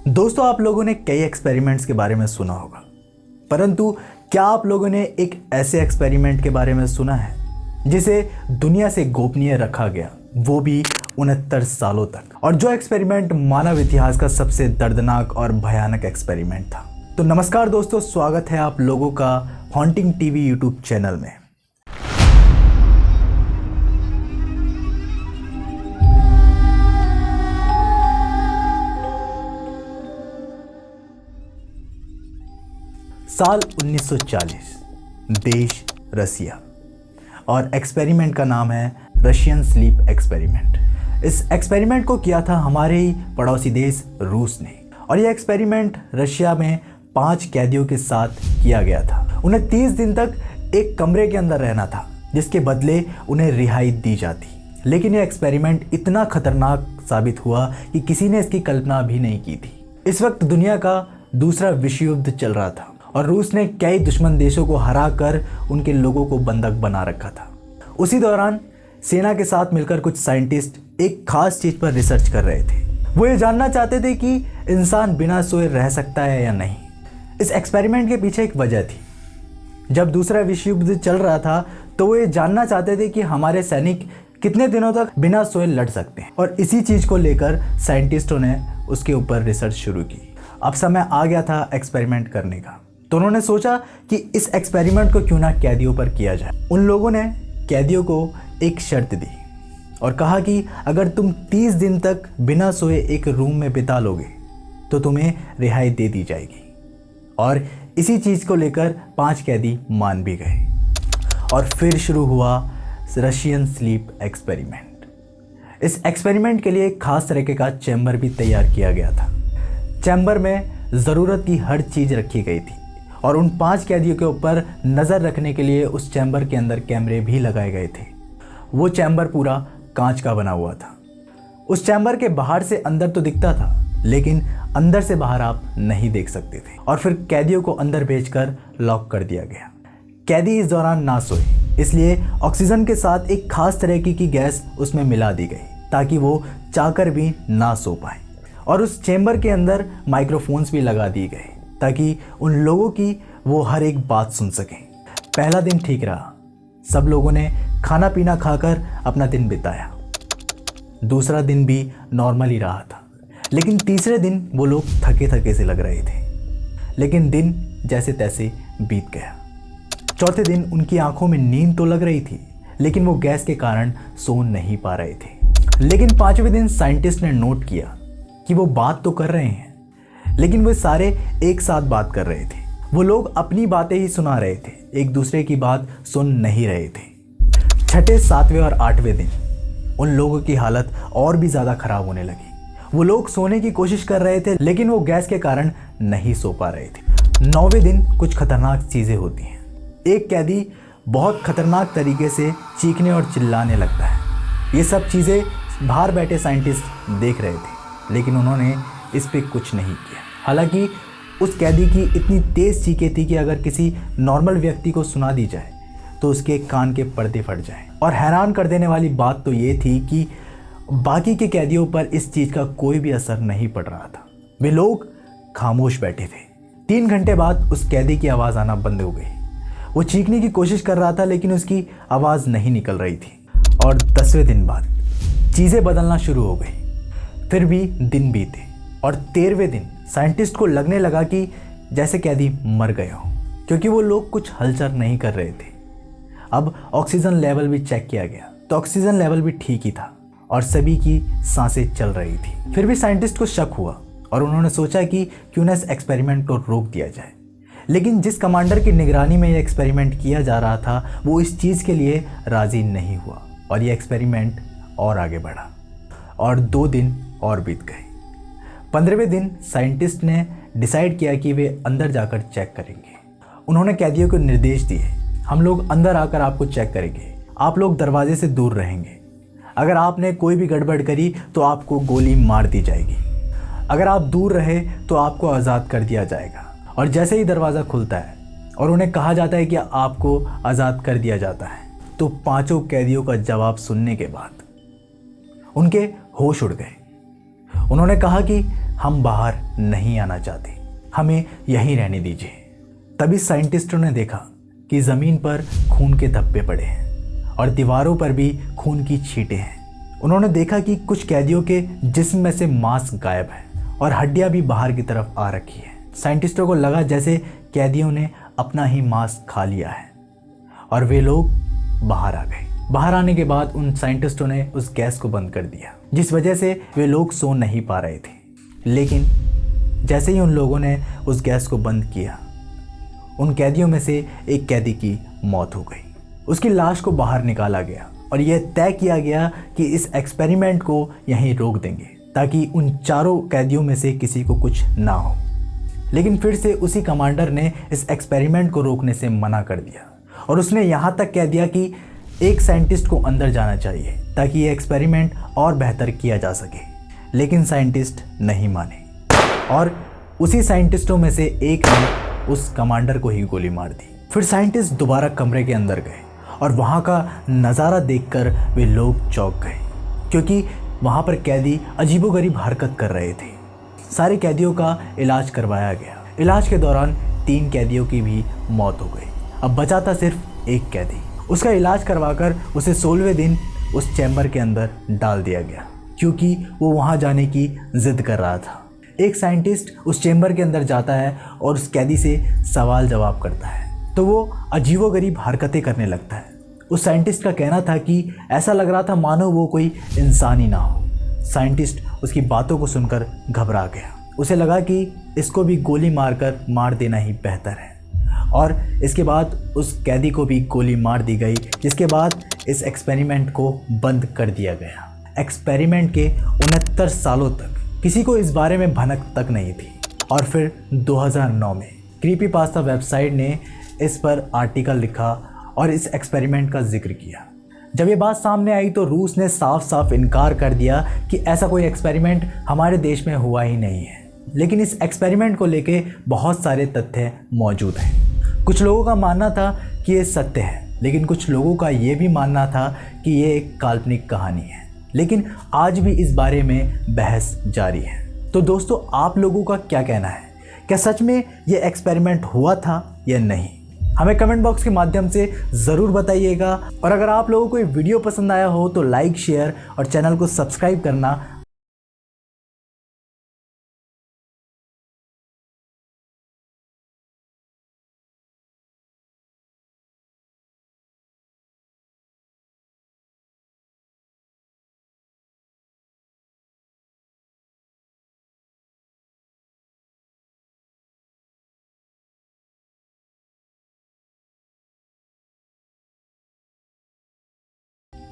दोस्तों, आप लोगों ने कई एक्सपेरिमेंट्स के बारे में सुना होगा, परंतु क्या आप लोगों ने एक ऐसे एक्सपेरिमेंट के बारे में सुना है जिसे दुनिया से गोपनीय रखा गया, वो भी 69 सालों तक। और जो एक्सपेरिमेंट मानव इतिहास का सबसे दर्दनाक और भयानक एक्सपेरिमेंट था। तो नमस्कार दोस्तों, स्वागत है आप लोगों का हॉन्टिंग टीवी यूट्यूब चैनल में। साल 1940, देश रसिया, और एक्सपेरिमेंट का नाम है रशियन स्लीप एक्सपेरिमेंट। इस एक्सपेरिमेंट को किया था हमारे ही पड़ोसी देश रूस ने, और यह एक्सपेरिमेंट रशिया में 5 कैदियों के साथ किया गया था। उन्हें 30 दिन तक एक कमरे के अंदर रहना था, जिसके बदले उन्हें रिहाई दी जाती। लेकिन यह एक्सपेरिमेंट इतना खतरनाक साबित हुआ कि किसी ने इसकी कल्पना भी नहीं की थी। इस वक्त दुनिया का दूसरा विश्व युद्ध चल रहा था और रूस ने कई दुश्मन देशों को हराकर उनके लोगों को बंधक बना रखा था। उसी दौरान सेना के साथ मिलकर कुछ साइंटिस्ट एक खास चीज पर रिसर्च कर रहे थे। वो ये जानना चाहते थे कि इंसान बिना सोए रह सकता है या नहीं। इस एक्सपेरिमेंट के पीछे एक वजह थी। जब दूसरा विश्व युद्ध चल रहा था तो वो ये जानना चाहते थे कि हमारे सैनिक कितने दिनों तक बिना सोए लड़ सकते हैं, और इसी चीज को लेकर साइंटिस्टों ने उसके ऊपर रिसर्च शुरू की। अब समय आ गया था एक्सपेरिमेंट करने का, तो उन्होंने सोचा कि इस एक्सपेरिमेंट को क्यों ना कैदियों पर किया जाए। उन लोगों ने कैदियों को एक शर्त दी और कहा कि अगर तुम 30 दिन तक बिना सोए एक रूम में बिता लोगे तो तुम्हें रिहाई दे दी जाएगी। और इसी चीज़ को लेकर 5 कैदी मान भी गए, और फिर शुरू हुआ रशियन स्लीप एक्सपेरिमेंट। इस एक्सपेरिमेंट के लिए एक खास तरीके का चैम्बर भी तैयार किया गया था। चैम्बर में ज़रूरत की हर चीज़ रखी गई थी, और उन 5 कैदियों के ऊपर नज़र रखने के लिए उस चैम्बर के अंदर कैमरे भी लगाए गए थे। वो चैम्बर पूरा कांच का बना हुआ था। उस चैम्बर के बाहर से अंदर तो दिखता था, लेकिन अंदर से बाहर आप नहीं देख सकते थे। और फिर कैदियों को अंदर भेजकर लॉक कर दिया गया। कैदी इस दौरान ना सोए, इसलिए ऑक्सीजन के साथ एक खास तरह की गैस उसमें मिला दी गई, ताकि वो चाहकर भी ना सो पाए। और उस चैम्बर के अंदर माइक्रोफोन्स भी लगा दिए गए, ताकि उन लोगों की वो हर एक बात सुन सकें। पहला दिन ठीक रहा, सब लोगों ने खाना पीना खाकर अपना दिन बिताया। दूसरा दिन भी नॉर्मल ही रहा था, लेकिन तीसरे दिन वो लोग थके थके से लग रहे थे, लेकिन दिन जैसे तैसे बीत गया। चौथे दिन उनकी आंखों में नींद तो लग रही थी, लेकिन वो गैस के कारण सो नहीं पा रहे थे। लेकिन 5वें दिन साइंटिस्ट ने नोट किया कि वो बात तो कर रहे हैं, लेकिन वे सारे एक साथ बात कर रहे थे। वो लोग अपनी बातें ही सुना रहे थे, एक दूसरे की बात सुन नहीं रहे थे। छठे, 7वें और 8वें दिन उन लोगों की हालत और भी ज़्यादा खराब होने लगी। वो लोग सोने की कोशिश कर रहे थे, लेकिन वो गैस के कारण नहीं सो पा रहे थे। 9वें दिन कुछ खतरनाक चीज़ें होती हैं। एक कैदी बहुत खतरनाक तरीके से चीखने और चिल्लाने लगता है। ये सब चीज़ें बाहर बैठे साइंटिस्ट देख रहे थे, लेकिन उन्होंने इस पे कुछ नहीं किया। हालांकि उस कैदी की इतनी तेज़ चीखें थी कि अगर किसी नॉर्मल व्यक्ति को सुना दी जाए तो उसके कान के पर्दे फट जाएं। और हैरान कर देने वाली बात तो ये थी कि बाकी के कैदियों पर इस चीज़ का कोई भी असर नहीं पड़ रहा था। वे लोग खामोश बैठे थे। 3 घंटे बाद उस कैदी की आवाज़ आना बंद हो गई। वो चीखने की कोशिश कर रहा था, लेकिन उसकी आवाज़ नहीं निकल रही थी। और 10वें दिन बाद चीज़ें बदलना शुरू हो गई। फिर भी दिन बीते, और 13वें दिन साइंटिस्ट को लगने लगा कि जैसे कैदी मर गए हो, क्योंकि वो लोग कुछ हलचल नहीं कर रहे थे। अब ऑक्सीजन लेवल भी चेक किया गया, तो ऑक्सीजन लेवल भी ठीक ही था और सभी की सांसें चल रही थी। फिर भी साइंटिस्ट को शक हुआ, और उन्होंने सोचा कि क्यों न इस एक्सपेरिमेंट को रोक दिया जाए। लेकिन जिस कमांडर की निगरानी में यह एक्सपेरिमेंट किया जा रहा था, वो इस चीज़ के लिए राज़ी नहीं हुआ, और यह एक्सपेरिमेंट और आगे बढ़ा, और 2 दिन और बीत गए। 15वें दिन साइंटिस्ट ने डिसाइड किया कि वे अंदर जाकर चेक करेंगे। उन्होंने कैदियों को निर्देश दिए, हम लोग अंदर आकर आपको चेक करेंगे, आप लोग दरवाजे से दूर रहेंगे। अगर आपने कोई भी गड़बड़ करी तो आपको गोली मार दी जाएगी। अगर आप दूर रहे तो आपको आज़ाद कर दिया जाएगा। और जैसे ही दरवाज़ा खुलता है और उन्हें कहा जाता है कि आपको आज़ाद कर दिया जाता है, तो 5 कैदियों का जवाब सुनने के बाद उनके होश उड़ गए। उन्होंने कहा कि हम बाहर नहीं आना चाहते, हमें यहीं रहने दीजिए। तभी साइंटिस्टों ने देखा कि ज़मीन पर खून के धब्बे पड़े हैं और दीवारों पर भी खून की छींटें हैं। उन्होंने देखा कि कुछ कैदियों के जिस्म में से मांस गायब है और हड्डियां भी बाहर की तरफ आ रखी है। साइंटिस्टों को लगा जैसे कैदियों ने अपना ही मांस खा लिया है और वे लोग बाहर आ गए। बाहर आने के बाद उन साइंटिस्टों ने उस गैस को बंद कर दिया, जिस वजह से वे लोग सो नहीं पा रहे थे। लेकिन जैसे ही उन लोगों ने उस गैस को बंद किया, उन कैदियों में से एक कैदी की मौत हो गई। उसकी लाश को बाहर निकाला गया और यह तय किया गया कि इस एक्सपेरिमेंट को यहीं रोक देंगे ताकि उन चारों कैदियों में से किसी को कुछ ना हो। लेकिन फिर से उसी कमांडर ने इस एक्सपेरिमेंट को रोकने से मना कर दिया और उसने यहाँ तक कह दिया कि एक साइंटिस्ट को अंदर जाना चाहिए ताकि ये एक्सपेरिमेंट और बेहतर किया जा सके। लेकिन साइंटिस्ट नहीं माने और उसी साइंटिस्टों में से एक ने उस कमांडर को ही गोली मार दी। फिर साइंटिस्ट दोबारा कमरे के अंदर गए और वहाँ का नज़ारा देखकर वे लोग चौंक गए, क्योंकि वहाँ पर कैदी अजीबोगरीब हरकत कर रहे थे। सारे कैदियों का इलाज करवाया गया। इलाज के दौरान 3 कैदियों की भी मौत हो गई। अब बचा था सिर्फ एक कैदी। उसका इलाज करवाकर उसे 16वें दिन उस चैम्बर के अंदर डाल दिया गया, क्योंकि वो वहाँ जाने की जिद कर रहा था। एक साइंटिस्ट उस चैम्बर के अंदर जाता है और उस कैदी से सवाल जवाब करता है तो वो अजीबोगरीब हरकतें करने लगता है। उस साइंटिस्ट का कहना था कि ऐसा लग रहा था मानो वो कोई इंसान ही ना हो। साइंटिस्ट उसकी बातों को सुनकर घबरा गया। उसे लगा कि इसको भी गोली मारकर मार देना ही बेहतर है और इसके बाद उस कैदी को भी गोली मार दी गई, जिसके बाद इस एक्सपेरिमेंट को बंद कर दिया गया। एक्सपेरिमेंट के 69 सालों तक किसी को इस बारे में भनक तक नहीं थी और फिर 2009 में क्रीपीपास्ता वेबसाइट ने इस पर आर्टिकल लिखा और इस एक्सपेरिमेंट का जिक्र किया। जब ये बात सामने आई तो रूस ने साफ साफ इनकार कर दिया कि ऐसा कोई एक्सपेरिमेंट हमारे देश में हुआ ही नहीं है। लेकिन इस एक्सपेरिमेंट को लेके बहुत सारे तथ्य मौजूद हैं। कुछ लोगों का मानना था कि ये सत्य है, लेकिन कुछ लोगों का ये भी मानना था कि ये एक काल्पनिक कहानी है। लेकिन आज भी इस बारे में बहस जारी है। तो दोस्तों, आप लोगों का क्या कहना है? क्या सच में ये एक्सपेरिमेंट हुआ था या नहीं? हमें कमेंट बॉक्स के माध्यम से ज़रूर बताइएगा। और अगर आप लोगों को ये वीडियो पसंद आया हो तो लाइक, शेयर और चैनल को सब्सक्राइब करना